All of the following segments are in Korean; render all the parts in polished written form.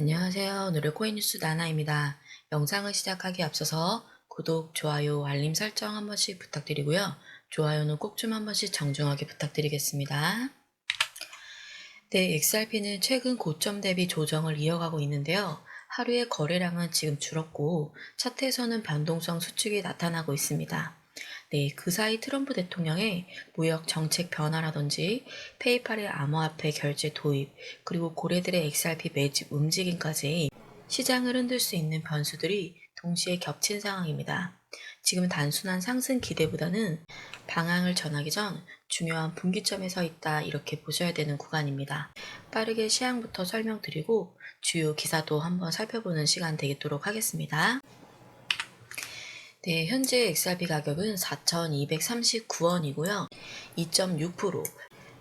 안녕하세요. 누리코인 뉴스 나나입니다. 영상을 시작하기 앞서서 구독, 좋아요, 알림 설정 한 번씩 부탁드리고요. 좋아요는 꼭 좀 한 번씩 정중하게 부탁드리겠습니다. 네, XRP는 최근 고점 대비 조정을 이어가고 있는데요. 하루의 거래량은 지금 줄었고 차트에서는 변동성 수축이 나타나고 있습니다. 네, 그 사이 트럼프 대통령의 무역 정책 변화라든지 페이팔의 암호화폐 결제 도입, 그리고 고래들의 XRP 매집 움직임까지 시장을 흔들 수 있는 변수들이 동시에 겹친 상황입니다. 지금 단순한 상승 기대보다는 방향을 전하기 전 중요한 분기점에 서 있다 이렇게 보셔야 되는 구간입니다. 빠르게 시황부터 설명드리고 주요 기사도 한번 살펴보는 시간 되도록 하겠습니다. 네, 현재 XRP 가격은 4,239원이고요. 2.6%,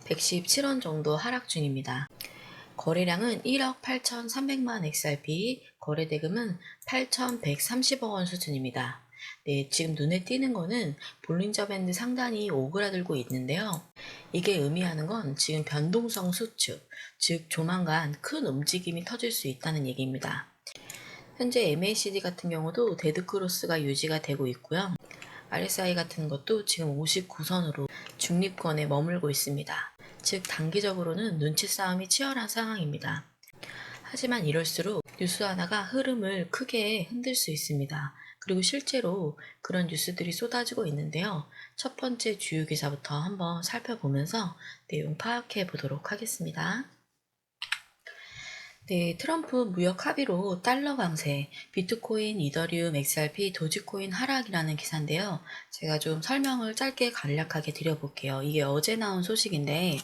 117원 정도 하락 중입니다. 거래량은 1억 8,300만 XRP, 거래대금은 8,130억 원 수준입니다. 네, 지금 눈에 띄는 거는 볼린저 밴드 상단이 오그라들고 있는데요. 이게 의미하는 건 지금 변동성 수축, 즉 조만간 큰 움직임이 터질 수 있다는 얘기입니다. 현재 MACD 같은 경우도 데드크로스가 유지가 되고 있고요. RSI 같은 것도 지금 59선으로 중립권에 머물고 있습니다. 즉 단기적으로는 눈치 싸움이 치열한 상황입니다. 하지만 이럴수록 뉴스 하나가 흐름을 크게 흔들 수 있습니다. 그리고 실제로 그런 뉴스들이 쏟아지고 있는데요. 첫 번째 주요 기사부터 한번 살펴보면서 내용 파악해 보도록 하겠습니다. 네, 트럼프 무역 합의로 달러 강세, 비트코인, 이더리움, XRP, 도지코인 하락이라는 기사인데요. 제가 좀 설명을 짧게 간략하게 드려볼게요. 이게 어제 나온 소식인데,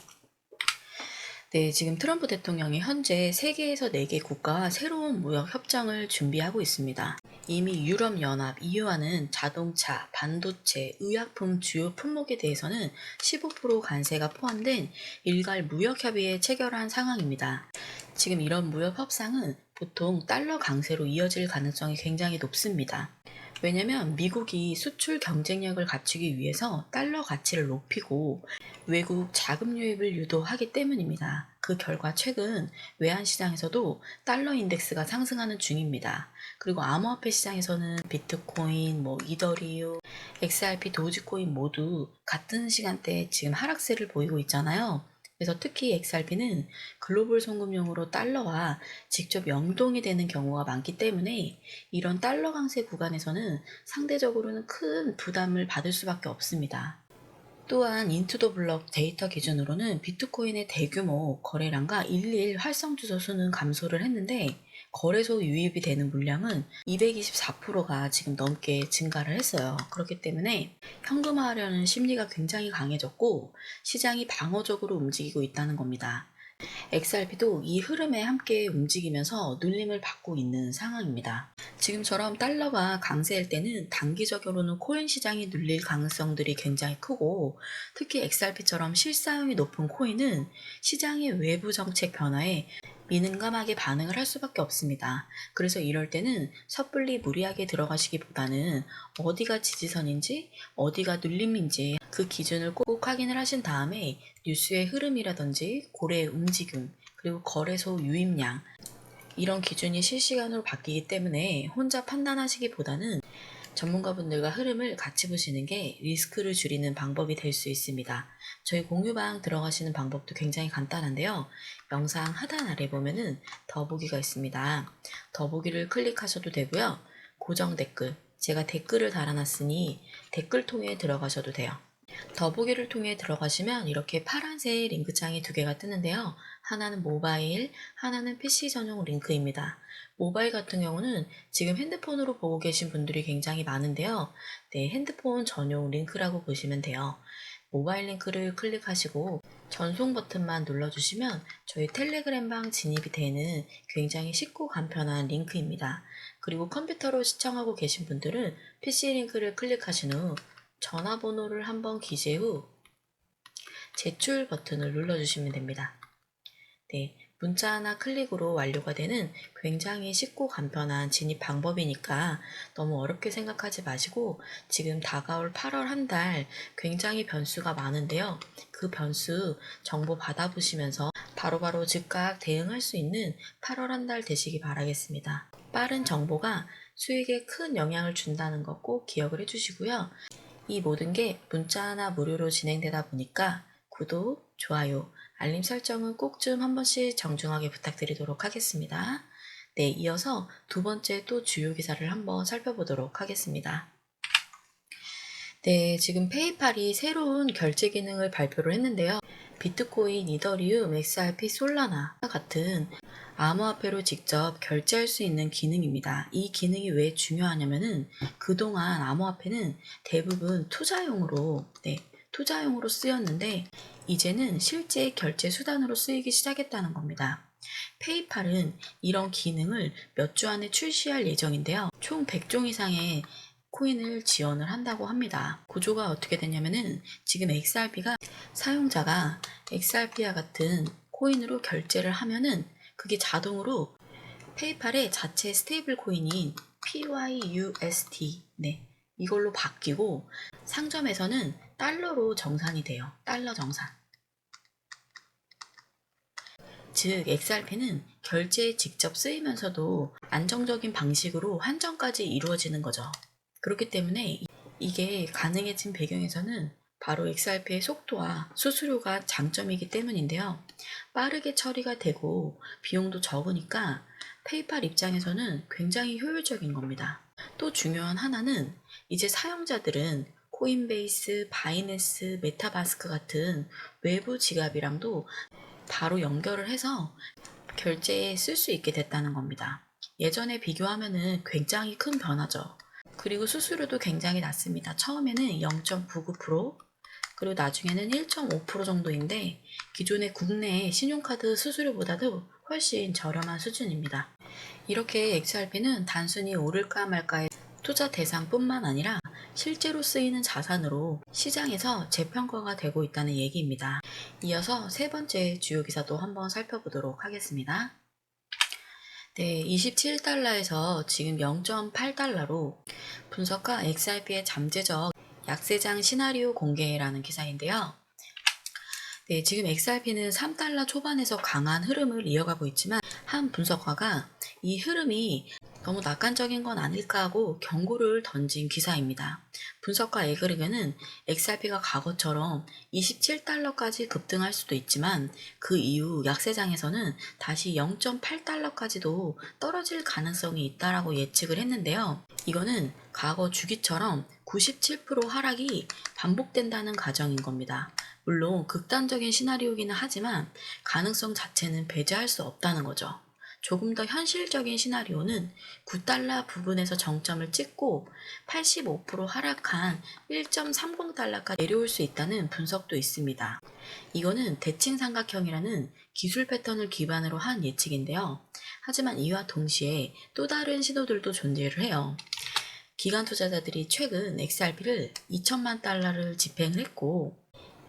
네, 지금 트럼프 대통령이 현재 세계에서 4개 국가와 새로운 무역 협정을 준비하고 있습니다. 이미 유럽연합, EU와는 자동차, 반도체, 의약품 주요 품목에 대해서는 15% 관세가 포함된 일괄 무역 협의에 체결한 상황입니다. 지금 이런 무역 협상은 보통 달러 강세로 이어질 가능성이 굉장히 높습니다. 왜냐면 미국이 수출 경쟁력을 갖추기 위해서 달러 가치를 높이고 외국 자금 유입을 유도하기 때문입니다. 그 결과 최근 외환시장에서도 달러 인덱스가 상승하는 중입니다. 그리고 암호화폐 시장에서는 비트코인, 이더리움, XRP, 도지코인 모두 같은 시간대에 지금 하락세를 보이고 있잖아요. 그래서 특히 XRP는 글로벌 송금용으로 달러와 직접 연동이 되는 경우가 많기 때문에 이런 달러 강세 구간에서는 상대적으로는 큰 부담을 받을 수밖에 없습니다. 또한 인투더블럭 데이터 기준으로는 비트코인의 대규모 거래량과 일일 활성 주소 수는 감소를 했는데 거래소 유입이 되는 물량은 224%가 지금 넘게 증가를 했어요. 그렇기 때문에 현금화하려는 심리가 굉장히 강해졌고 시장이 방어적으로 움직이고 있다는 겁니다. XRP도 이 흐름에 함께 움직이면서 눌림을 받고 있는 상황입니다. 지금처럼 달러가 강세일 때는 단기적으로는 코인 시장이 눌릴 가능성들이 굉장히 크고 특히 XRP처럼 실사용이 높은 코인은 시장의 외부 정책 변화에 민감하게 반응을 할 수밖에 없습니다. 그래서 이럴 때는 섣불리 무리하게 들어가시기보다는 어디가 지지선인지 어디가 눌림인지 그 기준을 꼭 확인을 하신 다음에 뉴스의 흐름이라든지 고래의 움직임 그리고 거래소 유입량 이런 기준이 실시간으로 바뀌기 때문에 혼자 판단하시기보다는 전문가분들과 흐름을 같이 보시는 게 리스크를 줄이는 방법이 될 수 있습니다. 저희 공유방 들어가시는 방법도 굉장히 간단한데요. 영상 하단 아래 보면은 더보기가 있습니다. 더보기를 클릭하셔도 되고요. 고정 댓글, 제가 댓글을 달아놨으니 댓글 통해 들어가셔도 돼요. 더보기를 통해 들어가시면 이렇게 파란색 링크창이 2개가 뜨는데요. 하나는 모바일, 하나는 PC 전용 링크입니다. 모바일 같은 경우는 지금 핸드폰으로 보고 계신 분들이 굉장히 많은데요. 네, 핸드폰 전용 링크라고 보시면 돼요. 모바일 링크를 클릭하시고 전송 버튼만 눌러주시면 저희 텔레그램방 진입이 되는 굉장히 쉽고 간편한 링크입니다. 그리고 컴퓨터로 시청하고 계신 분들은 PC 링크를 클릭하신 후 전화번호를 한번 기재 후 제출 버튼을 눌러주시면 됩니다. 네, 문자 하나 클릭으로 완료가 되는 굉장히 쉽고 간편한 진입 방법이니까 너무 어렵게 생각하지 마시고 지금 다가올 8월 한 달 굉장히 변수가 많은데요. 그 변수 정보 받아보시면서 바로바로 즉각 대응할 수 있는 8월 한 달 되시기 바라겠습니다. 빠른 정보가 수익에 큰 영향을 준다는 거 꼭 기억을 해주시고요. 이 모든 게 문자나 무료로 진행되다 보니까 구독, 좋아요, 알림 설정은 꼭 좀 한 번씩 정중하게 부탁드리도록 하겠습니다. 네, 이어서 두 번째 또 주요 기사를 한번 살펴보도록 하겠습니다. 네, 지금 페이팔이 새로운 결제 기능을 발표를 했는데요. 비트코인, 이더리움, XRP, 솔라나 같은 암호화폐로 직접 결제할 수 있는 기능입니다. 이 기능이 왜 중요하냐면은 그동안 암호화폐는 대부분 투자용으로 쓰였는데 이제는 실제 결제 수단으로 쓰이기 시작했다는 겁니다. 페이팔은 이런 기능을 몇 주 안에 출시할 예정인데요. 총 100종 이상의 코인을 지원을 한다고 합니다. 구조가 어떻게 되냐면은 지금 XRP가 사용자가 XRP와 같은 코인으로 결제를 하면은 그게 자동으로 페이팔의 자체 스테이블 코인인 PYUSD 이걸로 바뀌고 상점에서는 달러로 정산이 돼요. 달러 정산. 즉 XRP는 결제에 직접 쓰이면서도 안정적인 방식으로 환전까지 이루어지는 거죠. 그렇기 때문에 이게 가능해진 배경에서는 바로 XRP의 속도와 수수료가 장점이기 때문인데요. 빠르게 처리가 되고 비용도 적으니까 페이팔 입장에서는 굉장히 효율적인 겁니다. 또 중요한 하나는 이제 사용자들은 코인베이스, 바이낸스, 메타마스크 같은 외부 지갑이랑도 바로 연결을 해서 결제에 쓸 수 있게 됐다는 겁니다. 예전에 비교하면은 굉장히 큰 변화죠. 그리고 수수료도 굉장히 낮습니다. 처음에는 0.99%, 그리고 나중에는 1.5% 정도인데 기존의 국내 신용카드 수수료보다도 훨씬 저렴한 수준입니다. 이렇게 XRP는 단순히 오를까 말까의 투자 대상뿐만 아니라 실제로 쓰이는 자산으로 시장에서 재평가가 되고 있다는 얘기입니다. 이어서 세 번째 주요 기사도 한번 살펴보도록 하겠습니다. 네, 27달러에서 지금 0.8달러로 분석가 XRP의 잠재적 약세장 시나리오 공개라는 기사인데요. 네, 지금 XRP는 3달러 초반에서 강한 흐름을 이어가고 있지만 한 분석가가 이 흐름이 너무 낙관적인 건 아닐까 하고 경고를 던진 기사입니다. 분석가 에그리그는 XRP가 과거처럼 27달러까지 급등할 수도 있지만 그 이후 약세장에서는 다시 0.8달러까지도 떨어질 가능성이 있다라고 예측을 했는데요. 이거는 과거 주기처럼 97% 하락이 반복된다는 가정인 겁니다. 물론 극단적인 시나리오이기는 하지만 가능성 자체는 배제할 수 없다는 거죠. 조금 더 현실적인 시나리오는 9달러 부분에서 정점을 찍고 85% 하락한 1.30달러까지 내려올 수 있다는 분석도 있습니다. 이거는 대칭 삼각형이라는 기술 패턴을 기반으로 한 예측인데요. 하지만 이와 동시에 또 다른 시도들도 존재를 해요. 기관 투자자들이 최근 XRP를 2천만 달러를 집행을 했고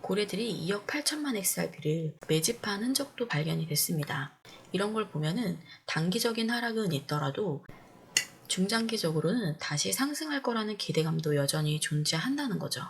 고래들이 2억 8천만 XRP를 매집한 흔적도 발견이 됐습니다. 이런 걸 보면은 단기적인 하락은 있더라도 중장기적으로는 다시 상승할 거라는 기대감도 여전히 존재한다는 거죠.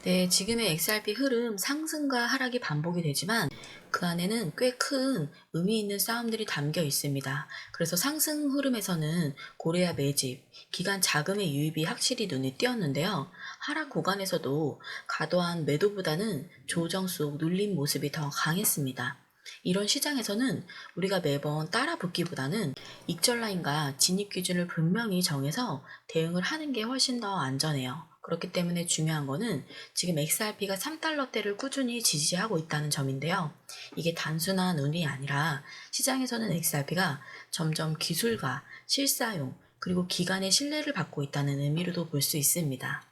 네, 지금의 XRP 흐름 상승과 하락이 반복이 되지만 그 안에는 꽤 큰 의미 있는 싸움들이 담겨 있습니다. 그래서 상승 흐름에서는 고래와 매집, 기간 자금의 유입이 확실히 눈에 띄었는데요. 하락 구간에서도 과도한 매도보다는 조정 속 눌린 모습이 더 강했습니다. 이런 시장에서는 우리가 매번 따라 붙기보다는 익절 라인과 진입 기준을 분명히 정해서 대응을 하는 게 훨씬 더 안전해요. 그렇기 때문에 중요한 거는 지금 XRP가 3달러대를 꾸준히 지지하고 있다는 점인데요. 이게 단순한 운이 아니라 시장에서는 XRP가 점점 기술가, 실사용, 그리고 기관의 신뢰를 받고 있다는 의미로도 볼 수 있습니다.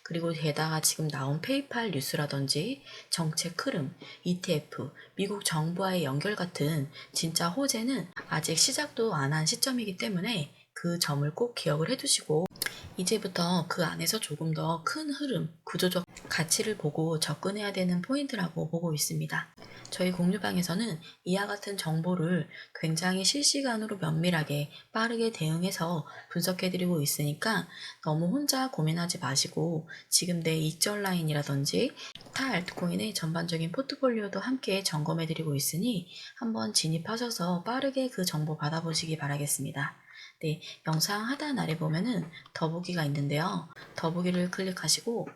그리고 게다가 지금 나온 페이팔 뉴스라든지 정책 흐름, ETF, 미국 정부와의 연결 같은 진짜 호재는 아직 시작도 안 한 시점이기 때문에 그 점을 꼭 기억을 해두시고 이제부터 그 안에서 조금 더 큰 흐름, 구조적 가치를 보고 접근해야 되는 포인트라고 보고 있습니다. 저희 공유방에서는 이와 같은 정보를 굉장히 실시간으로 면밀하게 빠르게 대응해서 분석해드리고 있으니까 너무 혼자 고민하지 마시고 지금 내 익절 라인이라든지 타 알트코인의 전반적인 포트폴리오도 함께 점검해드리고 있으니 한번 진입하셔서 빠르게 그 정보 받아보시기 바라겠습니다. 네, 영상 하단 아래 보면은 더보기가 있는데요. 더보기를 클릭하시고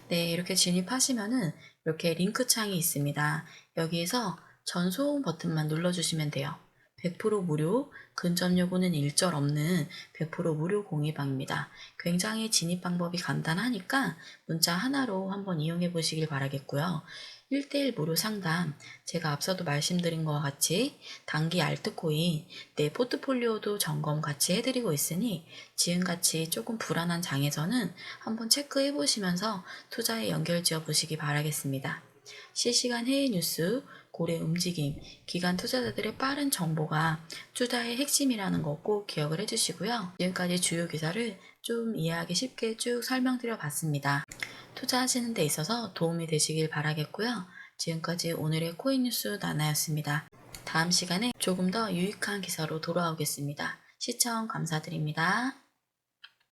네, 이렇게 진입하시면은 이렇게 링크 창이 있습니다. 여기에서 전송 버튼만 눌러주시면 돼요. 100% 무료, 근접 요금은 일절 없는 100% 무료 공유방입니다. 굉장히 진입 방법이 간단하니까 문자 하나로 한번 이용해 보시길 바라겠고요. 1대1 무료 상담, 제가 앞서도 말씀드린 것과 같이 단기 알트코인, 내 포트폴리오도 점검 같이 해드리고 있으니 지금같이 조금 불안한 장에서는 한번 체크해 보시면서 투자에 연결 지어 보시기 바라겠습니다. 실시간 해외 뉴스, 고래 움직임, 기관 투자자들의 빠른 정보가 투자의 핵심이라는 거 꼭 기억을 해주시고요. 지금까지 주요 기사를 좀 이해하기 쉽게 쭉 설명드려 봤습니다. 투자하시는 데 있어서 도움이 되시길 바라겠고요. 지금까지 오늘의 코인 뉴스 나나였습니다. 다음 시간에 조금 더 유익한 기사로 돌아오겠습니다. 시청 감사드립니다.